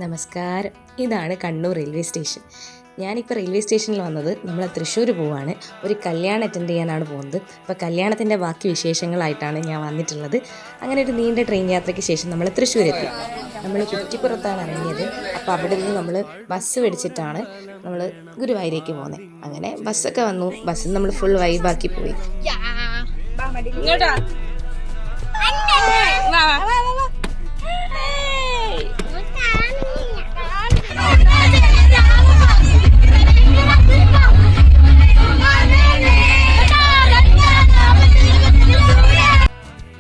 നമസ്കാരം. ഇതാണ് Kannur railway station. ഞാനിപ്പോൾ റെയിൽവേ സ്റ്റേഷനിൽ വന്നത് നമ്മൾ തൃശ്ശൂർ പോവാണ്. ഒരു കല്യാണം അറ്റൻഡ് ചെയ്യാനാണ് പോകുന്നത്. അപ്പോൾ കല്യാണത്തിൻ്റെ ബാക്കി വിശേഷങ്ങളായിട്ടാണ് ഞാൻ വന്നിട്ടുള്ളത്. അങ്ങനെ ഒരു നീണ്ട ട്രെയിൻ യാത്രയ്ക്ക് ശേഷം നമ്മൾ തൃശ്ശൂരെത്തി. നമ്മൾ കുറ്റിപ്പുറത്താണ് ഇറങ്ങിയത്. അപ്പോൾ അവിടെ നിന്ന് നമ്മൾ ബസ് പിടിച്ചിട്ടാണ് നമ്മൾ ഗുരുവായൂരേക്ക് പോകുന്നത്. അങ്ങനെ ബസ്സൊക്കെ വന്നു. ബസ്സിൽ നമ്മൾ ഫുൾ വൈബാക്കി പോയി.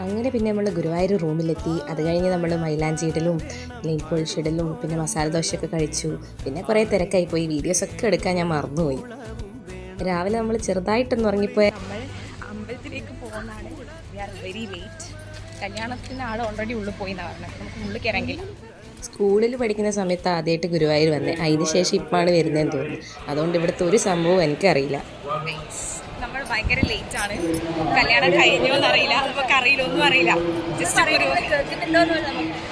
അങ്ങനെ പിന്നെ നമ്മൾ ഗുരുവായൂർ റൂമിലെത്തി. അത് കഴിഞ്ഞ് നമ്മൾ മൈലാഞ്ചിയിടലും നെയിൽ പോളിഷ് ഇടലും പിന്നെ മസാല ദോശയൊക്കെ കഴിച്ചു. പിന്നെ കുറേ തിരക്കായി പോയി. വീഡിയോസൊക്കെ എടുക്കാൻ ഞാൻ മറന്നുപോയി. രാവിലെ നമ്മൾ ചെറുതായിട്ടൊന്ന് ഉറങ്ങിപ്പോയ അമ്പലത്തിലേക്ക് പോകുന്നതാണ്. We are very late. കല്യാണത്തിന് ആൾ ഓൾറെഡി ഉള്ളിൽ പോയി എന്നാണ് പറഞ്ഞത്. നമുക്ക് ഉള്ളിൽ കയറെങ്കില്ല. സ്കൂളിൽ പഠിക്കുന്ന സമയത്ത് ആദ്യമായിട്ട് ഗുരുവായൂർ വന്നേ. അതിന് ശേഷം ഇപ്പാണ് വരുന്നതെന്ന് തോന്നുന്നു. അതുകൊണ്ട് ഇവിടുത്തെ ഒരു സംഭവം എനിക്കറിയില്ല. നമ്മൾ ഭയങ്കര ലേറ്റ് ആണ്. കല്യാണം കഴിഞ്ഞോന്ന് അറിയില്ല, നമുക്ക് അറിയില്ല, ഒന്നും അറിയില്ല. ജസ്റ്റ്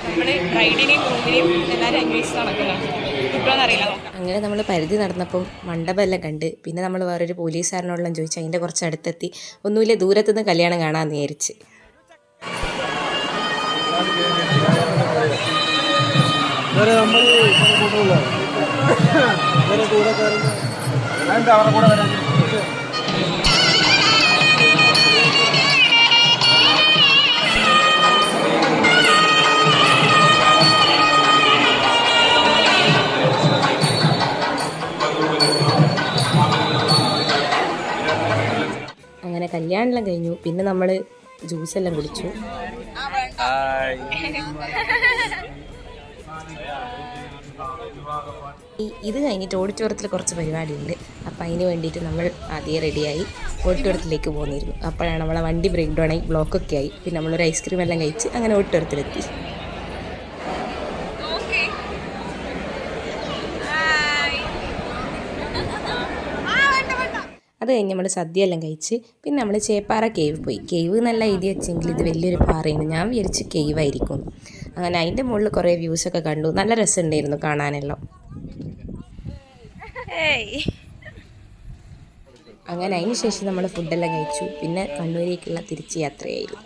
നമ്മൾ ബ്രൈഡിനെയും ഗ്രൂമിനെയും എല്ലാവരും അന്വേഷിച്ച് നടക്കുന്നതാണ്. കിട്ടുമോന്ന് അറിയില്ല. അങ്ങനെ നമ്മൾ പരിധി നടന്നപ്പം മണ്ഡപമെല്ലാം കണ്ട് പിന്നെ നമ്മൾ വേറൊരു പോലീസുകാരനോടെല്ലാം ചോദിച്ചു. അതിൻ്റെ കുറച്ച് അടുത്തെത്തി. ഒന്നുമില്ല, ദൂരത്തുനിന്ന് കല്യാണം കാണാമെന്ന് വിചാരിച്ച്. അങ്ങനെ കല്യാണമെല്ലാം കഴിഞ്ഞു. പിന്നെ നമ്മൾ ജ്യൂസെല്ലാം കുടിച്ചു. ഇത് കഴിഞ്ഞിട്ട് ഓഡിറ്റോറിയത്തിൽ കുറച്ച് പരിപാടിയുണ്ട്. അപ്പം അതിന് വേണ്ടിയിട്ട് നമ്മൾ ആദ്യം റെഡിയായി ഓഡിറ്റോറിയത്തിലേക്ക് പോന്നിരുന്നു. അപ്പോഴാണ് നമ്മളെ വണ്ടി ബ്രേക്ക് ഡൗൺ ആയി, ബ്ലോക്കൊക്കെ ആയി. പിന്നെ നമ്മളൊരു ഐസ്ക്രീം എല്ലാം കഴിച്ച് അങ്ങനെ ഓഡിറ്റോറിയത്തിലെത്തി. അത് കഴിഞ്ഞ് നമ്മൾ സദ്യ എല്ലാം കഴിച്ച് പിന്നെ നമ്മൾ ചേപ്പാറ കേവ് പോയി. കേവ് നല്ല എഴുതി വെച്ചെങ്കിൽ ഇത് വലിയൊരു പാറയാണ്. ഞാൻ വിചാരിച്ച് കേവായിരിക്കും. അങ്ങനെ അതിൻ്റെ മുകളിൽ കുറേ വ്യൂസൊക്കെ കണ്ടു. നല്ല രസമുണ്ടായിരുന്നു കാണാനെല്ലാം. അങ്ങനെ അതിന് ശേഷം നമ്മൾ ഫുഡെല്ലാം കഴിച്ചു. പിന്നെ കണ്ണൂരേക്കുള്ള തിരിച്ച് യാത്രയായിരുന്നു.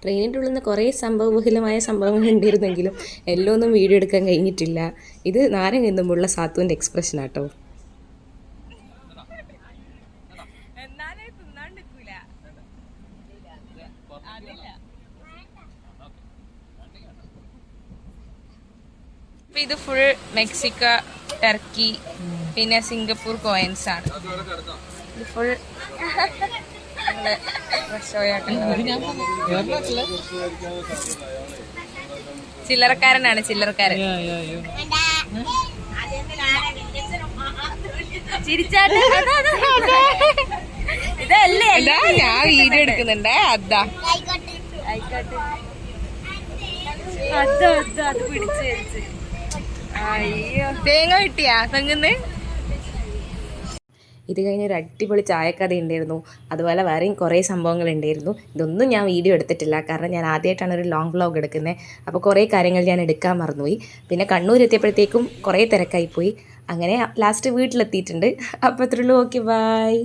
ട്രെയിനിൻ്റെ ഉള്ളിൽ നിന്ന് കുറേ സംഭവബഹുലമായ സംഭവങ്ങൾ ഉണ്ടായിരുന്നെങ്കിലും എല്ലാം ഒന്നും വീഡിയോ എടുക്കാൻ കഴിഞ്ഞിട്ടില്ല. ഇത് നാരങ്ങ എന്നുമ്പോഴുള്ള സാത്തുവിൻ്റെ എക്സ്പ്രഷനാട്ടോ. ഇത് ഫുൾ മെക്സിക്ക, ടർക്കി, പിന്നെ സിംഗപ്പൂർ കോയിൻസ് ആണ്. ഇത് ഫുൾ ചില്ലറക്കാരനാണ്, ചില്ലറക്കാരൻ. ഇതല്ലേ ഞാൻ വീഡിയോ എടുക്കുന്നുണ്ടേ. അതാ അത് പിടിച്ച് വെച്ച്. അയ്യോ, തേങ്ങ കിട്ടിയാ തെങ്ങുന്ന്. ഇത് കഴിഞ്ഞൊരു അടിപൊളി ചായക്കഥ ഉണ്ടായിരുന്നു. അതുപോലെ വേറെയും കുറേ സംഭവങ്ങൾ ഉണ്ടായിരുന്നു. ഇതൊന്നും ഞാൻ വീഡിയോ എടുത്തിട്ടില്ല, കാരണം ഞാൻ ആദ്യമായിട്ടാണ് ഒരു ലോങ് വ്ലോഗ് എടുക്കുന്നത്. അപ്പോൾ കുറേ കാര്യങ്ങൾ ഞാൻ എടുക്കാൻ മറന്നുപോയി. പിന്നെ കണ്ണൂർ എത്തിയപ്പോഴത്തേക്കും കുറേ തിരക്കായിപ്പോയി. അങ്ങനെ ലാസ്റ്റ് വീട്ടിലെത്തിയിട്ടുണ്ട്. അപ്പോൾ അത്രയുള്ളൂ. Okay, by.